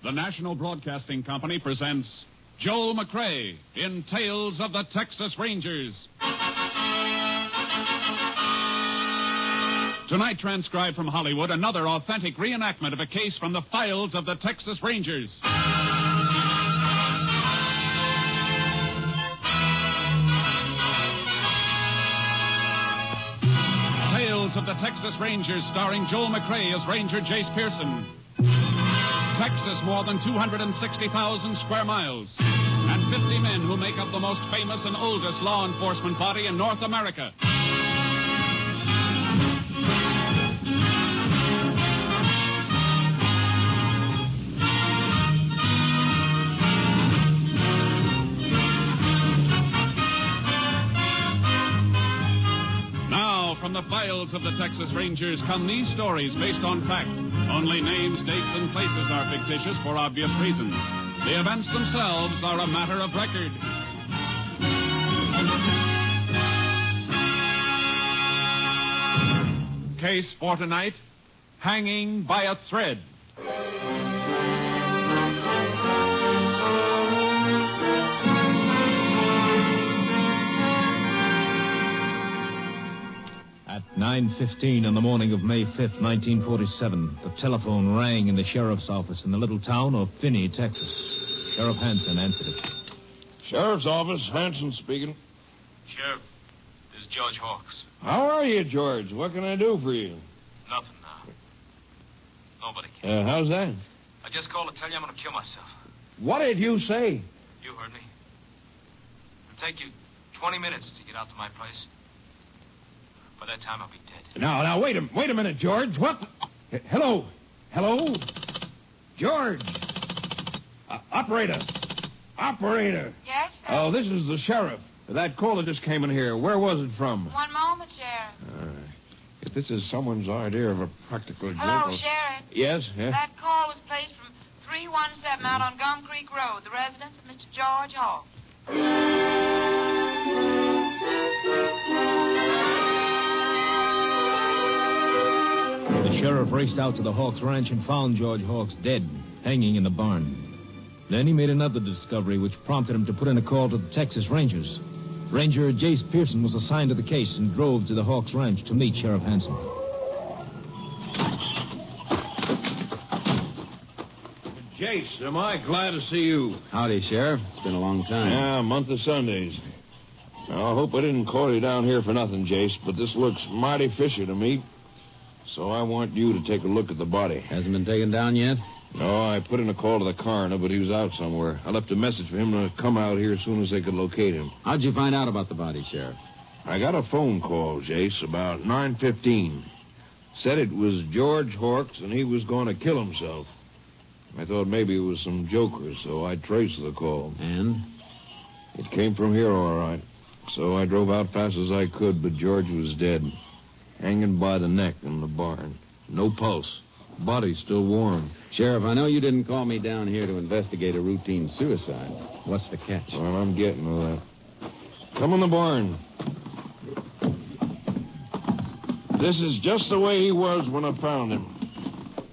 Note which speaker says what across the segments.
Speaker 1: The National Broadcasting Company presents Joel McCrea in Tales of the Texas Rangers. Tonight, transcribed from Hollywood, another authentic reenactment of a case from the files of the Texas Rangers. Tales of the Texas Rangers, starring Joel McCrea as Ranger Jace Pearson. Texas, more than 260,000 square miles, and 50 men who make up the most famous and oldest law enforcement body in North America. Now, from the files of the Texas Rangers come these stories based on fact. Only names, dates, and places are fictitious for obvious reasons. The events themselves are a matter of record. Case for tonight, hanging by a thread.
Speaker 2: At 9:15 on the morning of May 5th, 1947, the telephone rang in the sheriff's office in the little town of Finney, Texas. Sheriff Hansen answered it.
Speaker 3: Sheriff's office, Hansen speaking.
Speaker 4: Sheriff, this is George Hawks.
Speaker 3: How are you, George? What can I do for you?
Speaker 4: Nothing now. Nobody can.
Speaker 3: How's that?
Speaker 4: I just called to tell you I'm going to kill myself.
Speaker 3: What did you say?
Speaker 4: You heard me. It'll take you 20 minutes to get out to my place. By that time, I'll be dead.
Speaker 3: Now, wait a minute, George. What? Hello? George! Operator!
Speaker 5: Yes, sir?
Speaker 3: Oh, this is the sheriff. That caller just came in here. Where was it from?
Speaker 5: One moment, Sheriff.
Speaker 3: If this is someone's idea of a practical joke...
Speaker 5: Hello, Sheriff.
Speaker 3: Yes?
Speaker 5: That call was placed from 317 out on Gum Creek Road, the residence of Mr. George Hawks.
Speaker 2: The sheriff raced out to the Hawks Ranch and found George Hawks dead, hanging in the barn. Then he made another discovery which prompted him to put in a call to the Texas Rangers. Ranger Jace Pearson was assigned to the case and drove to the Hawks Ranch to meet Sheriff Hansen.
Speaker 3: Jace, am I glad to see you.
Speaker 6: Howdy, Sheriff. It's been a long time.
Speaker 3: Yeah, a month of Sundays. Now, I hope I didn't call you down here for nothing, Jace, but this looks mighty fishy to me. So I want you to take a look at the body.
Speaker 6: Hasn't been taken down yet?
Speaker 3: No, I put in a call to the coroner, but he was out somewhere. I left a message for him to come out here as soon as they could locate him.
Speaker 6: How'd you find out about the body, Sheriff?
Speaker 3: I got a phone call, Jace, about 9:15. Said it was George Hawks and he was going to kill himself. I thought maybe it was some joker, so I traced the call.
Speaker 6: And?
Speaker 3: It came from here all right. So I drove out fast as I could, but George was dead. Hanging by the neck in the barn. No pulse. Body still warm.
Speaker 6: Sheriff, I know you didn't call me down here to investigate a routine suicide. What's the catch?
Speaker 3: Well, I'm getting to that. Come in the barn. This is just the way he was when I found him.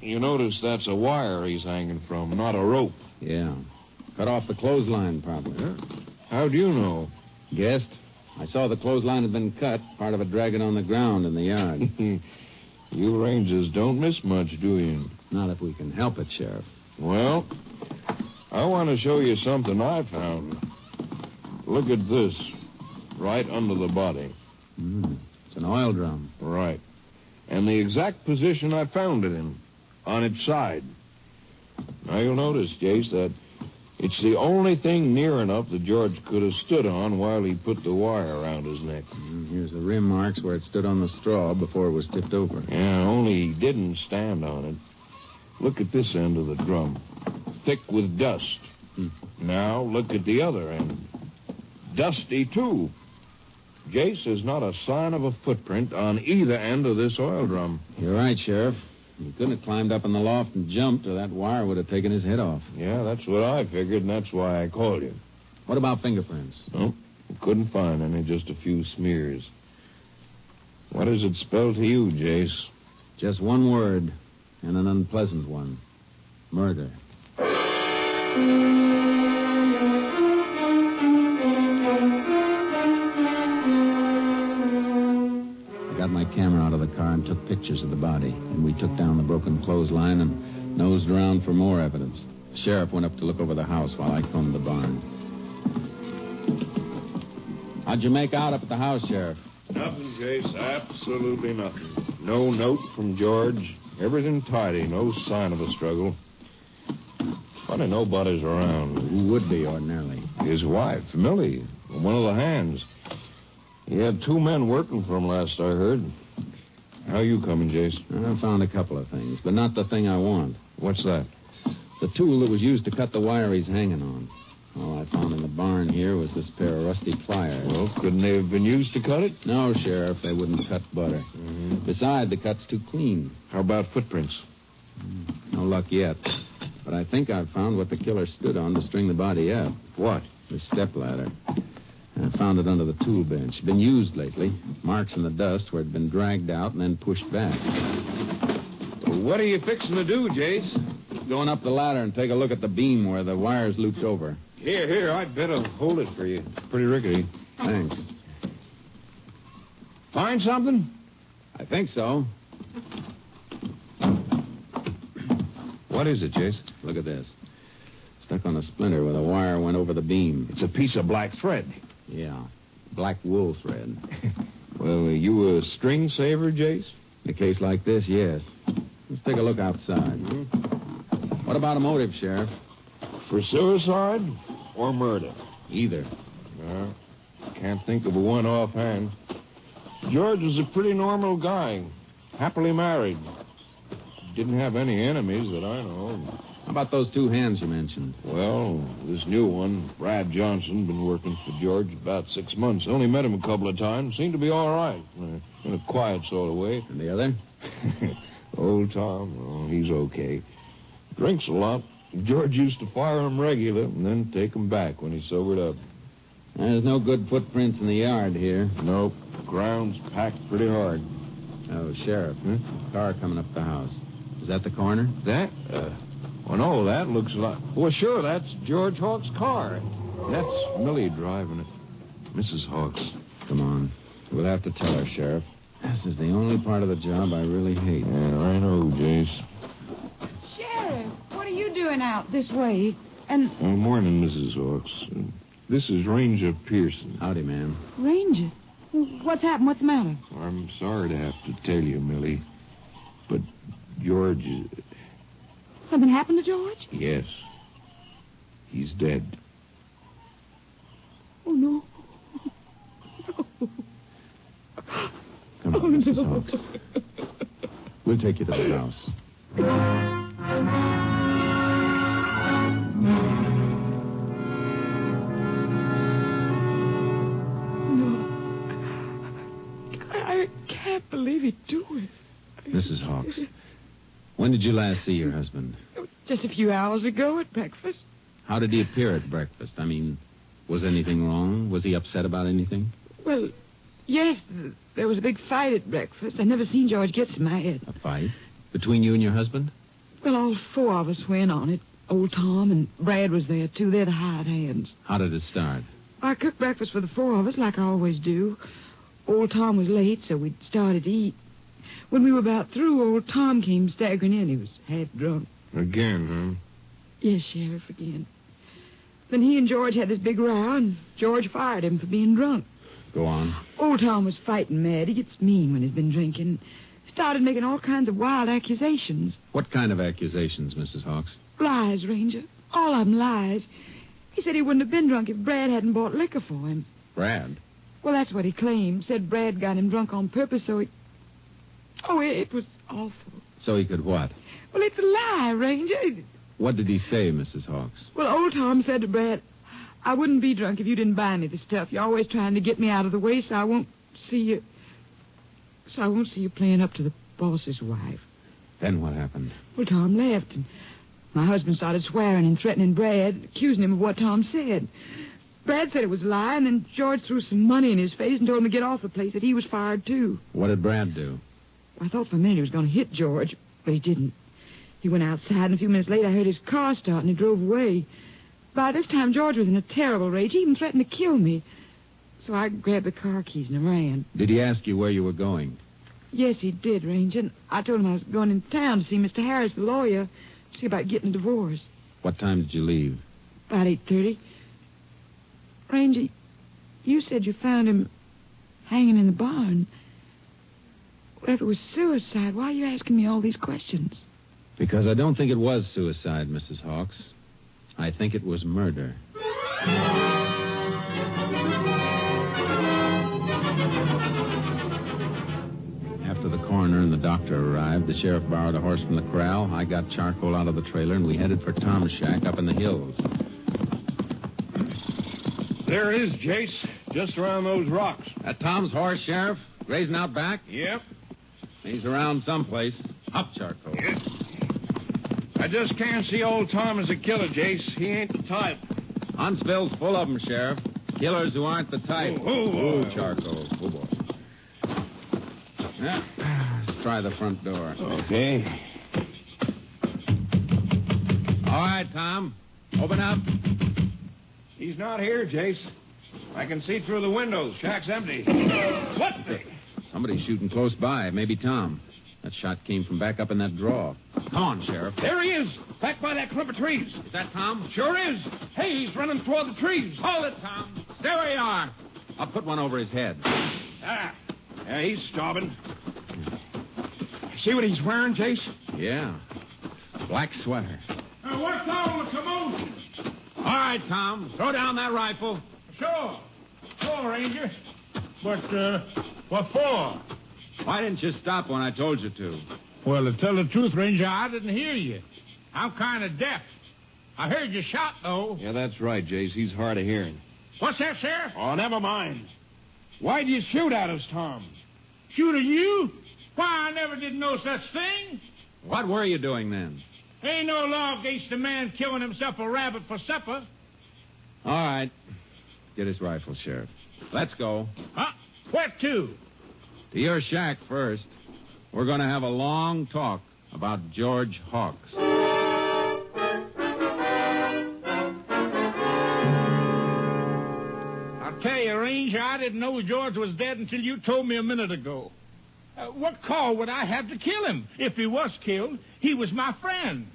Speaker 3: You notice that's a wire he's hanging from, not a rope.
Speaker 6: Yeah. Cut off the clothesline, probably.
Speaker 3: Yeah. How'd you know?
Speaker 6: Guessed. I saw the clothesline had been cut, part of it dragging on the ground in the yard.
Speaker 3: You Rangers don't miss much, do you?
Speaker 6: Not if we can help it, Sheriff.
Speaker 3: Well, I want to show you something I found. Look at this, right under the body.
Speaker 6: It's an oil drum.
Speaker 3: Right. And the exact position I found it in, on its side. Now, you'll notice, Jace, that it's the only thing near enough that George could have stood on while he put the wire around his neck.
Speaker 6: Here's the rim marks where it stood on the straw before it was tipped over.
Speaker 3: Yeah, only he didn't stand on it. Look at this end of the drum. Thick with dust. Now, look at the other end. Dusty, too. Jace, there's not a sign of a footprint on either end of this oil drum.
Speaker 6: You're right, Sheriff. He couldn't have climbed up in the loft and jumped, or that wire would have taken his head off.
Speaker 3: Yeah, that's what I figured, and that's why I called you.
Speaker 6: What about fingerprints?
Speaker 3: No, couldn't find any, just a few smears. What does it spell to you, Jace?
Speaker 6: Just one word, and an unpleasant one. Murder. I got my camera out of the car and took pictures of the body. And we took down the broken clothesline and nosed around for more evidence. The sheriff went up to look over the house while I combed the barn. How'd you make out up at the house, Sheriff?
Speaker 3: Nothing, Jace. Absolutely nothing. No note from George. Everything tidy. No sign of a struggle. Funny nobody's around.
Speaker 6: Who would be ordinarily?
Speaker 3: His wife, Millie. One of the hands. He had 2 men working for him last I heard. How you coming, Jace?
Speaker 6: I found a couple of things, but not the thing I want.
Speaker 3: What's that?
Speaker 6: The tool that was used to cut the wire he's hanging on. All I found in the barn here was this pair of rusty pliers.
Speaker 3: Well, couldn't they have been used to cut it?
Speaker 6: No, Sheriff, they wouldn't cut butter.
Speaker 3: Mm-hmm.
Speaker 6: Besides, the cut's too clean.
Speaker 3: How about footprints?
Speaker 6: No luck yet. But I think I've found what the killer stood on to string the body up.
Speaker 3: What?
Speaker 6: The stepladder. I found it under the tool bench. Been used lately. Marks in the dust where it'd been dragged out and then pushed back.
Speaker 3: What are you fixing to do, Jace?
Speaker 6: Going up the ladder and take a look at the beam where the wire's looped over.
Speaker 3: Here, I'd better hold it for you. It's pretty rickety.
Speaker 6: Thanks.
Speaker 3: Find something?
Speaker 6: I think so.
Speaker 3: What is it, Jace?
Speaker 6: Look at this. Stuck on a splinter where the wire went over the beam.
Speaker 3: It's a piece of black thread.
Speaker 6: Yeah. Black wool thread.
Speaker 3: Well, are you a string saver, Jace?
Speaker 6: In a case like this, yes. Let's take a look outside.
Speaker 3: Mm-hmm.
Speaker 6: What about a motive, Sheriff?
Speaker 3: For suicide or murder?
Speaker 6: Either.
Speaker 3: Can't think of a one offhand. George was a pretty normal guy. Happily married. Didn't have any enemies that I know.
Speaker 6: How about those 2 hands you mentioned?
Speaker 3: Well, this new one, Brad Johnson, been working for George about 6 months. Only met him a couple of times. Seemed to be all right. In a quiet sort of way.
Speaker 6: And the other?
Speaker 3: Old Tom, oh, he's okay. Drinks a lot. George used to fire him regular and then take him back when he sobered up.
Speaker 6: There's no good footprints in the yard here.
Speaker 3: Nope. Ground's packed pretty hard.
Speaker 6: Oh, Sheriff. Car coming up the house. Is that the coroner?
Speaker 3: That? Well, no, that looks like... Well, sure, that's George Hawk's car. That's Millie driving it. Mrs. Hawks.
Speaker 6: Come on. We'll have to tell her, Sheriff. This is the only part of the job I really hate.
Speaker 3: Yeah, I know, Jace.
Speaker 5: Sheriff, what are you doing out this way? And...
Speaker 3: Well, morning, Mrs. Hawks. This is Ranger Pearson.
Speaker 6: Howdy, ma'am.
Speaker 5: Ranger? What's happened? What's the matter?
Speaker 3: I'm sorry to have to tell you, Millie, but George...
Speaker 5: Something happened to George?
Speaker 3: Yes. He's dead.
Speaker 5: Oh, no.
Speaker 6: Come on, Mrs. Hawks. We'll take you to the house.
Speaker 5: I can't believe he'd do it.
Speaker 6: Mrs. Hawks, when did you last see your husband?
Speaker 5: Just a few hours ago at breakfast.
Speaker 6: How did he appear at breakfast? I mean, was anything wrong? Was he upset about anything?
Speaker 5: Well, yes, there was a big fight at breakfast. I never seen George get so mad.
Speaker 6: A fight? Between you and your husband?
Speaker 5: Well, all 4 of us went on it. Old Tom and Brad was there, too. They're the hired hands.
Speaker 6: How did it start?
Speaker 5: I cooked breakfast for the 4 of us, like I always do. Old Tom was late, so we started to eat. When we were about through, old Tom came staggering in. He was half drunk.
Speaker 3: Again,
Speaker 5: Yes, Sheriff, again. Then he and George had this big row, and George fired him for being drunk.
Speaker 6: Go on.
Speaker 5: Old Tom was fighting mad. He gets mean when he's been drinking. Started making all kinds of wild accusations.
Speaker 6: What kind of accusations, Mrs. Hawks?
Speaker 5: Lies, Ranger. All of them lies. He said he wouldn't have been drunk if Brad hadn't bought liquor for him.
Speaker 6: Brad?
Speaker 5: Well, that's what he claimed. Said Brad got him drunk on purpose, so he... Oh, it was awful.
Speaker 6: So he could what?
Speaker 5: Well, it's a lie, Ranger.
Speaker 6: What did he say, Mrs. Hawks?
Speaker 5: Well, old Tom said to Brad, I wouldn't be drunk if you didn't buy me the stuff. You're always trying to get me out of the way, so I won't see you... So I won't see you playing up to the boss's wife.
Speaker 6: Then what happened?
Speaker 5: Well, Tom left, and my husband started swearing and threatening Brad, accusing him of what Tom said. Brad said it was a lie, and then George threw some money in his face and told him to get off the place, that he was fired, too.
Speaker 6: What did Brad do?
Speaker 5: I thought for a minute he was going to hit George, but he didn't. He went outside, and a few minutes later I heard his car start, and he drove away. By this time, George was in a terrible rage. He even threatened to kill me. So I grabbed the car keys and ran.
Speaker 6: Did he ask you where you were going?
Speaker 5: Yes, he did, Ranger. And I told him I was going in town to see Mr. Harris, the lawyer, see about getting a divorce.
Speaker 6: What time did you leave?
Speaker 5: About 8:30. Ranger, you said you found him hanging in the barn. Well, if it was suicide, why are you asking me all these questions?
Speaker 6: Because I don't think it was suicide, Mrs. Hawks. I think it was murder. After the coroner and the doctor arrived, the sheriff borrowed a horse from the corral. I got charcoal out of the trailer, and we headed for Tom's shack up in the hills.
Speaker 3: There it is, Jace. Just around those rocks.
Speaker 6: That Tom's horse, Sheriff? Grazing out back?
Speaker 3: Yep.
Speaker 6: He's around someplace. Up, charcoal.
Speaker 3: Yep. I just can't see old Tom as a killer, Jace. He ain't the type.
Speaker 6: Huntsville's full of them, Sheriff. Killers who aren't the type.
Speaker 3: Oh,
Speaker 6: charcoal. Oh, boy. Yeah. Let's try the front door.
Speaker 3: Okay.
Speaker 6: All right, Tom. Open up.
Speaker 3: He's not here, Jace. I can see through the windows. Shack's empty. What the...
Speaker 6: Somebody's shooting close by. Maybe Tom. That shot came from back up in that draw. Come on, Sheriff.
Speaker 3: There he is. Back by that clump of trees.
Speaker 6: Is that Tom?
Speaker 3: Sure is. Hey, he's running toward the trees.
Speaker 6: Hold it, Tom. Stay where you are. I'll put one over his head.
Speaker 3: Ah. Yeah, he's starving. See what he's wearing, Jace?
Speaker 6: Yeah. Black sweater.
Speaker 3: What's all the commotion?
Speaker 6: All right, Tom. Throw down that rifle.
Speaker 3: Sure. Sure, Ranger. But, what for?
Speaker 6: Why didn't you stop when I told you to?
Speaker 7: Well, to tell the truth, Ranger, I didn't hear you. I'm kind of deaf. I heard you shot, though.
Speaker 3: Yeah, that's right, Jace. He's hard of hearing.
Speaker 7: What's that, Sheriff?
Speaker 3: Oh, never mind. Why'd you shoot at us, Tom?
Speaker 7: Shoot at you? Why, I never did no such thing.
Speaker 6: What were you doing then?
Speaker 7: Ain't no law against a man killing himself a rabbit for supper.
Speaker 6: All right. Get his rifle, Sheriff. Let's go.
Speaker 7: Huh? Where to?
Speaker 6: To your shack first. We're going to have a long talk about George Hawks.
Speaker 7: I'll tell you, Ranger, I didn't know George was dead until you told me a minute ago. What call would I have to kill him? If he was killed, he was my friend.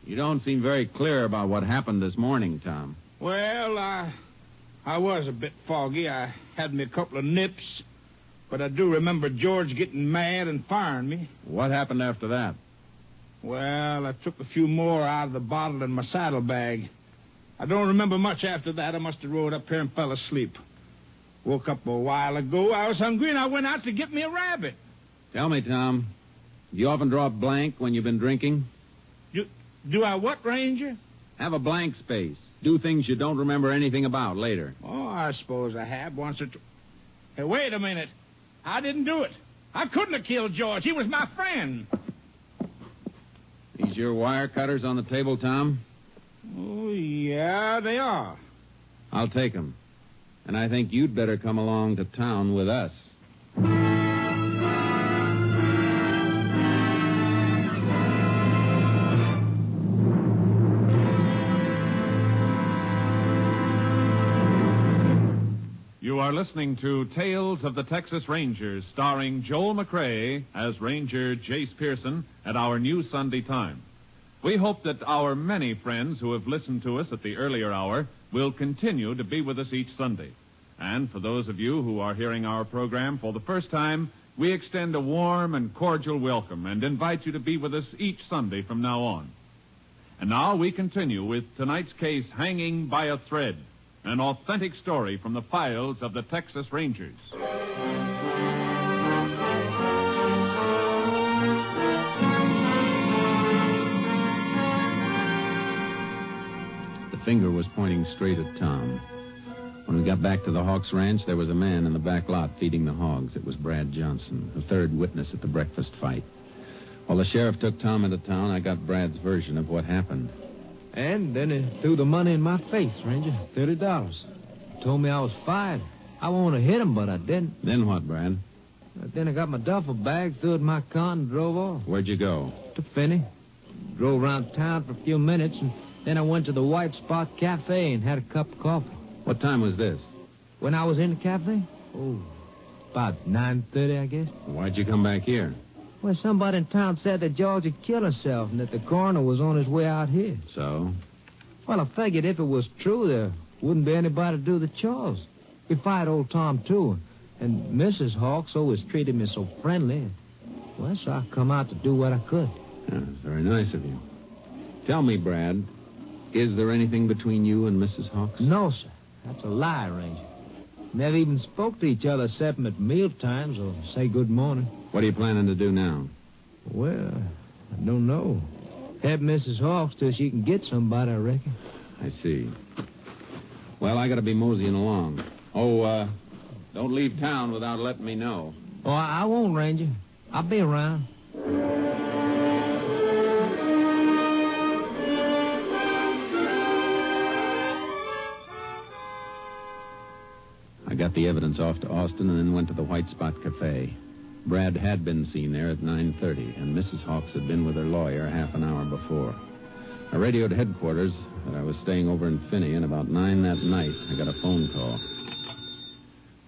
Speaker 6: You don't seem very clear about what happened this morning, Tom.
Speaker 7: Well, I was a bit foggy. I had me a couple of nips. But I do remember George getting mad and firing me.
Speaker 6: What happened after that?
Speaker 7: Well, I took a few more out of the bottle in my saddlebag. I don't remember much after that. I must have rode up here and fell asleep. Woke up a while ago. I was hungry, and I went out to get me a rabbit.
Speaker 6: Tell me, Tom, do you often draw a blank when you've been drinking?
Speaker 7: Do I what, Ranger?
Speaker 6: Have a blank space. Do things you don't remember anything about later.
Speaker 7: Oh, I suppose I have once or twice. Hey, wait a minute. I didn't do it. I couldn't have killed George. He was my friend.
Speaker 6: These your wire cutters on the table, Tom?
Speaker 7: Oh, yeah, they are.
Speaker 6: I'll take them. And I think you'd better come along to town with us.
Speaker 1: You are listening to Tales of the Texas Rangers, starring Joel McCrea as Ranger Jace Pearson at our new Sunday time. We hope that our many friends who have listened to us at the earlier hour will continue to be with us each Sunday. And for those of you who are hearing our program for the first time, we extend a warm and cordial welcome and invite you to be with us each Sunday from now on. And now we continue with tonight's case, Hanging by a Thread, an authentic story from the files of the Texas Rangers.
Speaker 6: The finger was pointing straight at Tom. When we got back to the Hawks Ranch, there was a man in the back lot feeding the hogs. It was Brad Johnson, the third witness at the breakfast fight. While the sheriff took Tom into town, I got Brad's version of what happened.
Speaker 2: And then he threw the money in my face, Ranger. $30. Told me I was fired. I wanted to hit him, but I didn't.
Speaker 6: Then what, Brad?
Speaker 2: Then I got my duffel bag, threw it in my car, and drove off.
Speaker 6: Where'd you go?
Speaker 2: To Finney. Drove around town for a few minutes and Then I went to the White Spot Cafe and had a cup of coffee.
Speaker 6: What time was this?
Speaker 2: When I was in the cafe? Oh, about 9:30, I guess.
Speaker 6: Why'd you come back here?
Speaker 2: Well, somebody in town said that George had killed himself and that the coroner was on his way out here.
Speaker 6: So?
Speaker 2: Well, I figured if it was true, there wouldn't be anybody to do the chores. We fired old Tom, too. And Mrs. Hawks always treated me so friendly. Well, so I come out to do what I could.
Speaker 6: Yeah, very nice of you. Tell me, Brad, is there anything between you and Mrs. Hawks?
Speaker 2: No, sir. That's a lie, Ranger. Never even spoke to each other except at meal times or say good morning.
Speaker 6: What are you planning to do now?
Speaker 2: Well, I don't know. Have Mrs. Hawks till she can get somebody, I reckon.
Speaker 6: I see. Well, I gotta be moseying along. Oh, don't leave town without letting me know.
Speaker 2: Oh, I won't, Ranger. I'll be around.
Speaker 6: I got the evidence off to Austin and then went to the White Spot Cafe. Brad had been seen there at 9:30, and Mrs. Hawks had been with her lawyer half an hour before. I radioed headquarters that I was staying over in Finney, and about 9 that night, I got a phone call.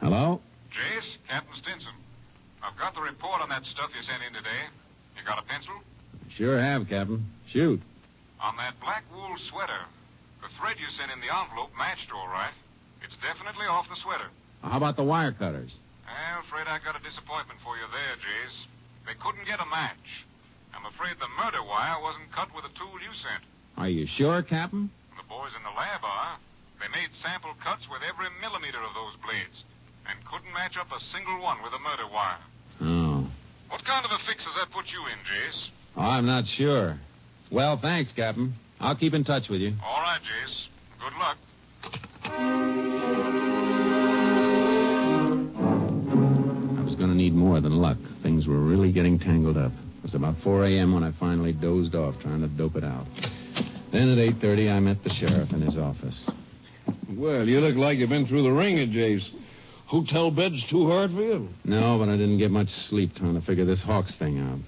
Speaker 6: Hello?
Speaker 8: Jace, Captain Stinson. I've got the report on that stuff you sent in today. You got a pencil?
Speaker 6: Sure have, Captain. Shoot.
Speaker 8: On that black wool sweater, the thread you sent in the envelope matched all right. It's definitely off the sweater.
Speaker 6: How about the wire cutters?
Speaker 8: I'm afraid I got a disappointment for you there, Jace. They couldn't get a match. I'm afraid the murder wire wasn't cut with the tool you sent.
Speaker 6: Are you sure, Captain?
Speaker 8: The boys in the lab are. They made sample cuts with every millimeter of those blades and couldn't match up a single one with a murder wire.
Speaker 6: Oh.
Speaker 8: What kind of a fix does that put you in, Jace?
Speaker 6: Oh, I'm not sure. Well, thanks, Captain. I'll keep in touch with you.
Speaker 8: All right, Jace. Good luck.
Speaker 6: I was going to need more than luck. Things were really getting tangled up. It was about 4 a.m. when I finally dozed off trying to dope it out. Then at 8:30, I met the sheriff in his office.
Speaker 3: Well, you look like you've been through the ringer, Jace. Hotel bed's too hard for you?
Speaker 6: No, but I didn't get much sleep trying to figure this Hawks thing out.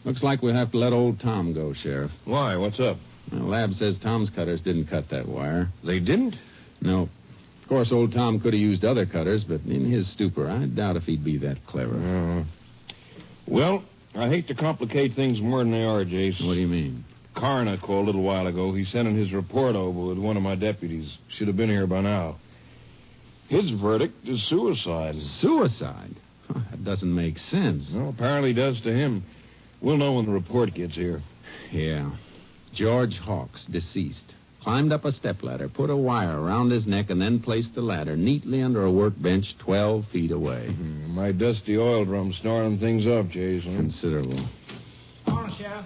Speaker 6: Looks like we'll have to let old Tom go, Sheriff.
Speaker 3: Why? What's up?
Speaker 6: The lab says Tom's cutters didn't cut that wire.
Speaker 3: They didn't?
Speaker 6: No. Of course, old Tom could have used other cutters, but in his stupor, I doubt if he'd be that clever.
Speaker 3: Well, I hate to complicate things more than they are, Jace.
Speaker 6: What do you mean?
Speaker 3: Coroner called a little while ago. He's sending his report over with one of my deputies. Should have been here by now. His verdict is suicide.
Speaker 6: Suicide? That doesn't make sense.
Speaker 3: Well, apparently does to him. We'll know when the report gets here.
Speaker 6: Yeah. George Hawks, deceased. Climbed up a stepladder, put a wire around his neck, and then placed the ladder neatly under a workbench 12 feet away.
Speaker 3: My dusty oil drum snoring things up, Jason.
Speaker 6: Considerable.
Speaker 9: Morning, Sheriff.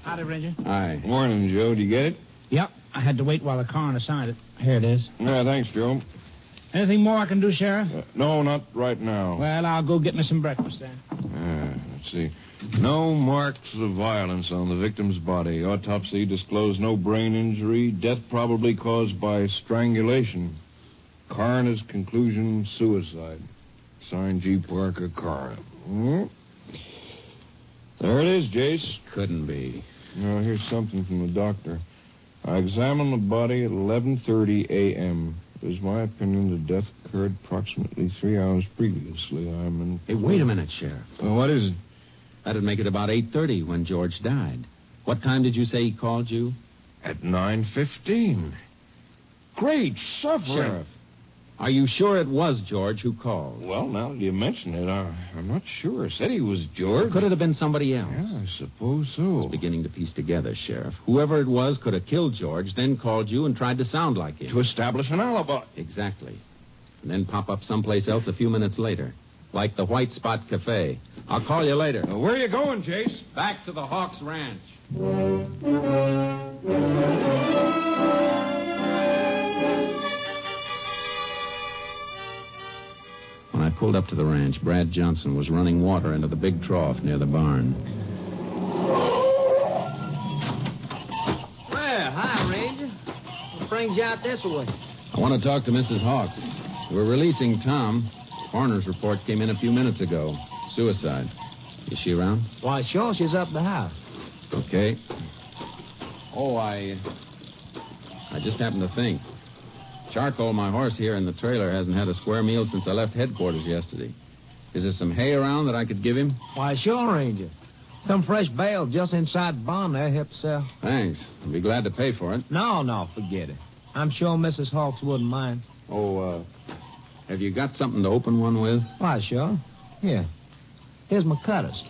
Speaker 9: Howdy, Ranger.
Speaker 6: Aye.
Speaker 3: Morning, Joe. Do you get it?
Speaker 9: Yep. I had to wait while the coroner signed it. Here it is.
Speaker 3: Yeah, thanks, Joe.
Speaker 9: Anything more I can do, Sheriff?
Speaker 3: No, not right now.
Speaker 9: Well, I'll go get me some breakfast then.
Speaker 3: Let's see. No marks of violence on the victim's body. Autopsy disclosed no brain injury. Death probably caused by strangulation. Coroner's conclusion, suicide. Signed G. Parker, coroner. There it is, Jace.
Speaker 6: Couldn't be.
Speaker 3: Now, here's something from the doctor. I examined the body at 11:30 a.m. It is my opinion the death occurred approximately 3 hours previously.
Speaker 6: Hey, wait a minute, Sheriff.
Speaker 3: What is it?
Speaker 6: That'd make it about 8:30 when George died. What time did you say he called you?
Speaker 3: At 9:15. Great suffering.
Speaker 6: Sheriff, are you sure it was George who called?
Speaker 3: Well, now that you mention it, I'm not sure. Said he was George.
Speaker 6: Could it have been somebody else?
Speaker 3: Yeah, I suppose so.
Speaker 6: I was beginning to piece together, Sheriff. Whoever it was could have killed George, then called you and tried to sound like him.
Speaker 3: To establish an alibi.
Speaker 6: Exactly. And then pop up someplace else a few minutes later. Like the White Spot Cafe. I'll call you later.
Speaker 3: Where are you going, Chase?
Speaker 6: Back to the Hawks Ranch. When I pulled up to the ranch, Brad Johnson was running water into the big trough near the barn.
Speaker 2: Well, hi, Ranger. What brings you out this way?
Speaker 6: I want to talk to Mrs. Hawks. We're releasing Tom. Coroner's report came in a few minutes ago. Suicide. Is she around?
Speaker 2: Why, sure, she's up the house.
Speaker 6: Okay. Oh, I just happened to think. Charcoal, my horse here in the trailer, hasn't had a square meal since I left headquarters yesterday. Is there some hay around that I could give him?
Speaker 2: Why, sure, Ranger. Some fresh bale just inside the barn there, help yourself.
Speaker 6: Thanks. I'll be glad to pay for it.
Speaker 2: No, forget it. I'm sure Mrs. Hawks wouldn't mind.
Speaker 6: Oh, have you got something to open one with?
Speaker 2: Why, sure. Here. Here's my cutters.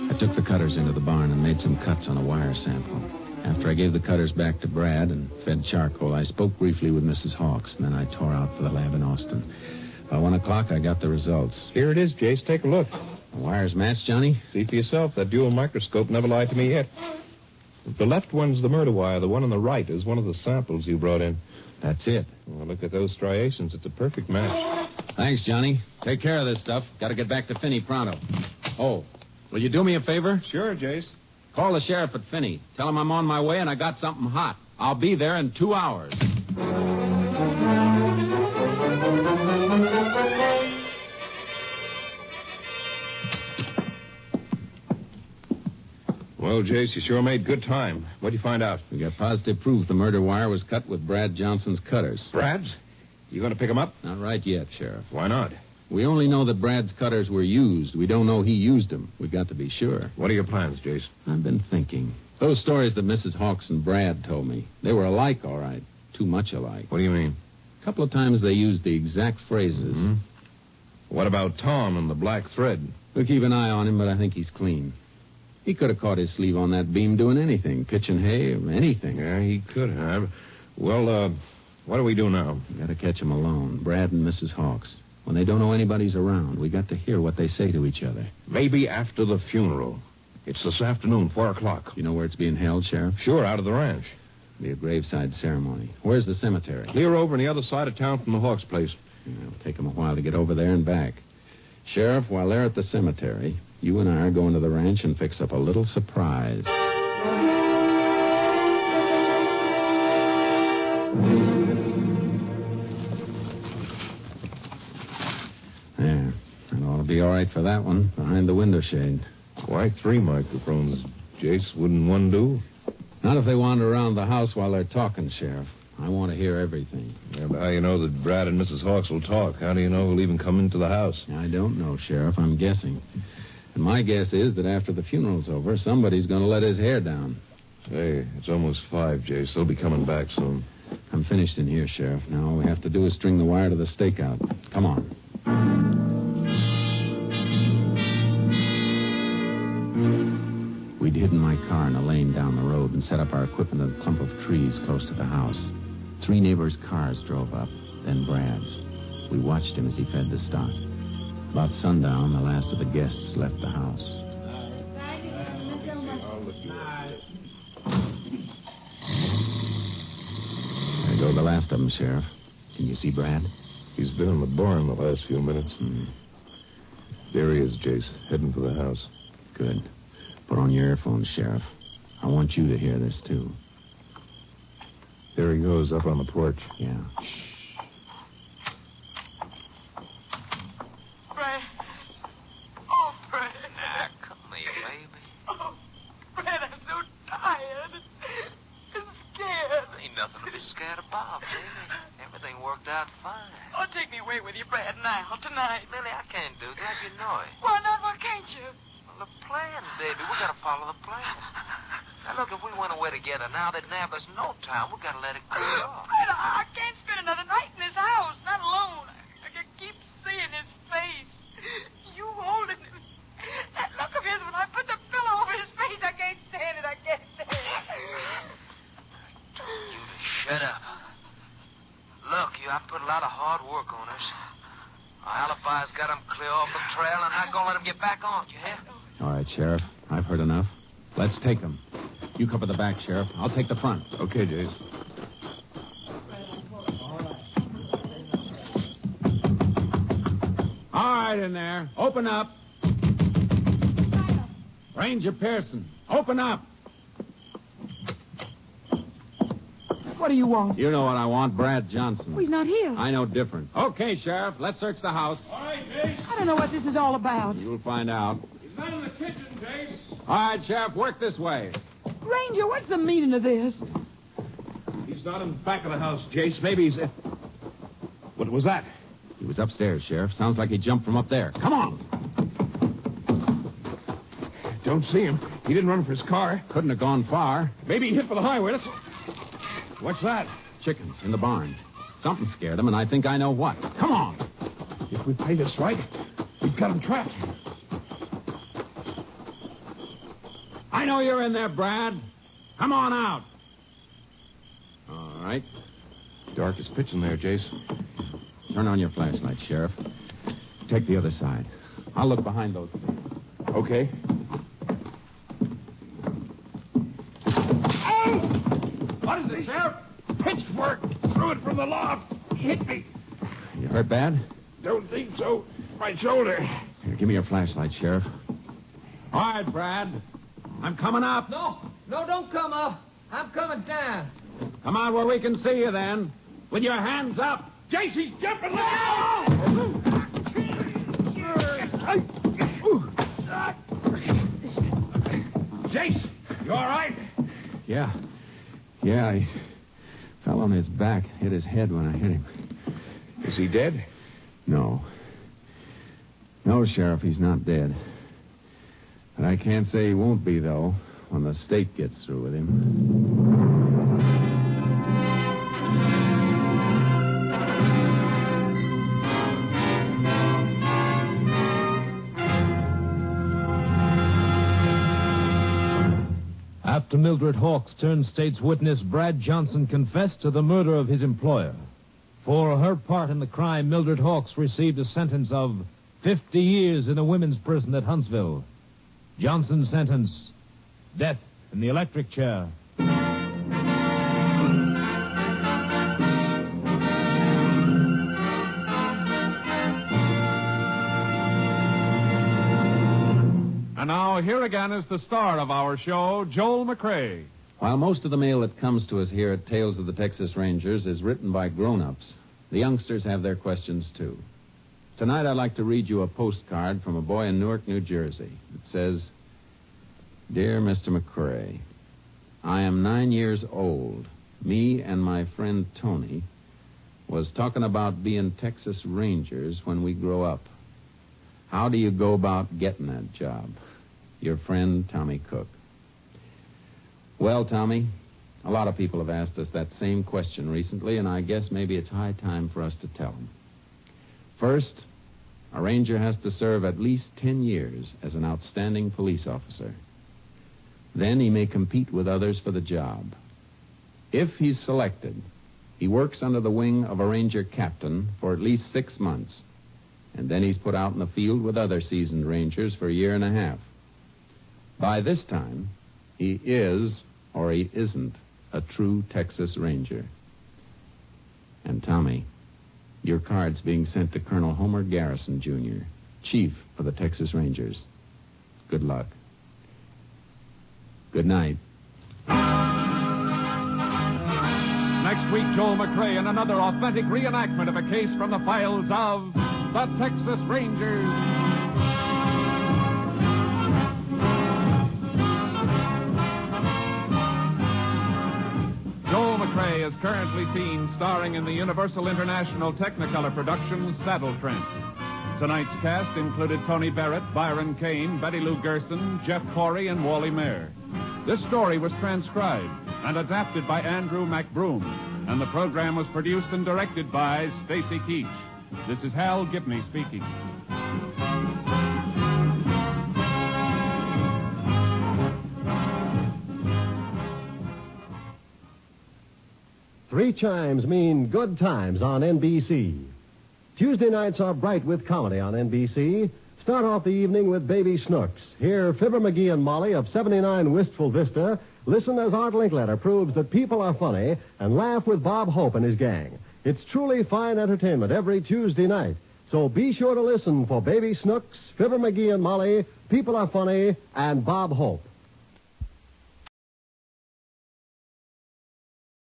Speaker 6: I took the cutters into the barn and made some cuts on a wire sample. After I gave the cutters back to Brad and fed charcoal, I spoke briefly with Mrs. Hawks, and then I tore out for the lab in Austin. By 1 o'clock, I got the results.
Speaker 3: Here it is, Jace. Take a look.
Speaker 6: The wires match, Johnny?
Speaker 3: See for yourself. That dual microscope never lied to me yet. The left one's the murder wire. The one on the right is one of the samples you brought in.
Speaker 6: That's it.
Speaker 3: Well, look at those striations. It's a perfect match.
Speaker 6: Thanks, Johnny. Take care of this stuff. Got to get back to Finney pronto. Oh, will you do me a favor?
Speaker 3: Sure, Jace.
Speaker 6: Call the sheriff at Finney. Tell him I'm on my way and I got something hot. I'll be there in 2 hours.
Speaker 3: Well, Jace, you sure made good time. What'd you find out?
Speaker 6: We got positive proof the murder wire was cut with Brad Johnson's cutters.
Speaker 3: Brad's? You going to pick him up?
Speaker 6: Not right yet, Sheriff.
Speaker 3: Why not?
Speaker 6: We only know that Brad's cutters were used. We don't know he used them. We got to be sure.
Speaker 3: What are your plans, Jace?
Speaker 6: I've been thinking. Those stories that Mrs. Hawks and Brad told me, they were alike, all right. Too much alike.
Speaker 3: What do you mean?
Speaker 6: A couple of times they used the exact phrases.
Speaker 3: Mm-hmm. What about Tom and the black thread?
Speaker 6: We'll keep an eye on him, but I think he's clean. He could have caught his sleeve on that beam doing anything, pitching hay, anything.
Speaker 3: Yeah, he could have. Well, what do we do now?
Speaker 6: We got to catch him alone, Brad and Mrs. Hawks. When they don't know anybody's around, we got to hear what they say to each other.
Speaker 3: Maybe after the funeral. It's this afternoon, 4 o'clock.
Speaker 6: You know where it's being held, Sheriff?
Speaker 3: Sure, out of the ranch.
Speaker 6: Be a graveside ceremony. Where's the cemetery?
Speaker 3: Clear over on the other side of town from the Hawks' place.
Speaker 6: Yeah, it'll take them a while to get over there and back. Sheriff, while they're at the cemetery, you and I are going to the ranch and fix up a little surprise. There. That ought to be all right for that one, behind the window shade.
Speaker 3: Why 3 microphones, Jace? Wouldn't one do?
Speaker 6: Not if they wander around the house while they're talking, Sheriff. I want to hear everything.
Speaker 3: Yeah, but how do you know that Brad and Mrs. Hawks will talk? How do you know who'll even come into the house?
Speaker 6: I don't know, Sheriff. I'm guessing. And my guess is that after the funeral's over, somebody's going to let his hair down.
Speaker 3: Hey, it's almost 5, Jace. They'll be coming back soon.
Speaker 6: I'm finished in here, Sheriff. Now all we have to do is string the wire to the stakeout. Come on. We'd hidden my car in a lane down the road and set up our equipment in a clump of trees close to the house. 3 neighbors' cars drove up, then Brad's. We watched him as he fed the stock. About sundown, the last of the guests left the house. There go the last of them, Sheriff. Can you see Brad?
Speaker 3: He's been in the barn the last few minutes. There he is, Jace, heading for the house.
Speaker 6: Good. Put on your earphones, Sheriff. I want you to hear this, too.
Speaker 3: There he goes, up on the porch.
Speaker 6: Yeah.
Speaker 4: Brad. Oh, Brad. Now, come here, baby.
Speaker 10: Oh, Brad, I'm so tired. I'm scared.
Speaker 4: Ain't nothing to be scared about, baby. Everything worked out fine.
Speaker 10: Oh, take me away with you, Brad, now, tonight.
Speaker 4: Lily, I can't do that. You know it.
Speaker 10: Why not? Why can't you?
Speaker 4: Well, the plan, baby. We gotta follow the plan. Now, look, if we went away together now, they'd nab us in no time. We gotta let it clear off.
Speaker 10: Brad, I can't spend another night in this house, not alone. I can keep seeing his face. You holding him. That look of his when I put the pillow over his face, I can't stand it. I can't stand it.
Speaker 4: You to shut up. Look, I put a lot of hard work on us. Our alibi's got him clear off the trail, and I'm not gonna let him get back on, you hear?
Speaker 6: All right, Sheriff. I've heard enough. Let's take them. You cover the back, Sheriff. I'll take the front.
Speaker 3: Okay, Jace.
Speaker 6: All right, in there. Open up. Ranger Pearson, open up.
Speaker 5: What do you want?
Speaker 6: You know what I want, Brad Johnson.
Speaker 5: Oh, he's not here.
Speaker 6: I know different. Okay, Sheriff, let's search the house.
Speaker 9: All right, Jace.
Speaker 5: I don't know what this is all about.
Speaker 6: You'll find out.
Speaker 9: You
Speaker 7: None in the kitchen, Jace.
Speaker 6: All right, Sheriff, work this way.
Speaker 5: Ranger, what's the meaning of this?
Speaker 7: He's not in the back of the house, Jace. Maybe he's... What was that?
Speaker 6: He was upstairs, Sheriff. Sounds like he jumped from up there. Come on.
Speaker 7: Don't see him. He didn't run for his car.
Speaker 6: Couldn't have gone far.
Speaker 7: Maybe he hit for the highway. What's that?
Speaker 6: Chickens in the barn. Something scared him, and I think I know what. Come on.
Speaker 7: If we play this right, we've got him trapped.
Speaker 6: I know you're in there, Brad. Come on out. All right.
Speaker 3: Dark as pitch in there, Jace.
Speaker 6: Turn on your flashlight, Sheriff. Take the other side. I'll look behind those things.
Speaker 3: Okay.
Speaker 7: What is it, Sheriff? Pitchfork. Threw it from the loft. Hit me.
Speaker 6: You hurt bad?
Speaker 7: Don't think so. My shoulder.
Speaker 6: Here, give me your flashlight, Sheriff. All right, Brad. I'm coming up.
Speaker 11: No, don't come up. I'm coming down.
Speaker 6: Come on where we can see you then. With your hands up.
Speaker 7: Jace, he's jumping. Jace, you all right?
Speaker 6: Yeah, I fell on his back, hit his head when I hit him.
Speaker 3: Is he dead?
Speaker 6: No, Sheriff, he's not dead. But I can't say he won't be, though, when the state gets through with him.
Speaker 2: After Mildred Hawks turned state's witness, Brad Johnson confessed to the murder of his employer. For her part in the crime, Mildred Hawks received a sentence of 50 years in a women's prison at Huntsville. Johnson's sentence, death in the electric chair.
Speaker 1: And now, here again is the star of our show, Joel McCrea.
Speaker 6: While most of the mail that comes to us here at Tales of the Texas Rangers is written by grown-ups, the youngsters have their questions, too. Tonight, I'd like to read you a postcard from a boy in Newark, New Jersey. It says, Dear Mr. McCrea, I am 9 years old. Me and my friend Tony was talking about being Texas Rangers when we grow up. How do you go about getting that job? Your friend, Tommy Cook. Well, Tommy, a lot of people have asked us that same question recently, and I guess maybe it's high time for us to tell them. First, a ranger has to serve at least 10 years as an outstanding police officer. Then he may compete with others for the job. If he's selected, he works under the wing of a ranger captain for at least 6 months, and then he's put out in the field with other seasoned rangers for a year and a half. By this time, he is, or he isn't, a true Texas Ranger. And Tommy, your card's being sent to Colonel Homer Garrison, Jr., Chief of the Texas Rangers. Good luck. Good night.
Speaker 1: Next week, Joel McCrea in another authentic reenactment of a case from the files of the Texas Rangers. Joel McCrea is currently seen starring in the Universal International Technicolor production Saddle Trench. Tonight's cast included Tony Barrett, Byron Kane, Betty Lou Gerson, Jeff Corey, and Wally Mayer. This story was transcribed and adapted by Andrew McBroom, and the program was produced and directed by Stacy Keach. This is Hal Gibney speaking.
Speaker 12: Three chimes mean good times on NBC. Tuesday nights are bright with comedy on NBC. Start off the evening with Baby Snooks. Hear Fibber McGee and Molly of 79 Wistful Vista listen as Art Linkletter proves that people are funny and laugh with Bob Hope and his gang. It's truly fine entertainment every Tuesday night. So be sure to listen for Baby Snooks, Fibber McGee and Molly, People Are Funny, and Bob Hope.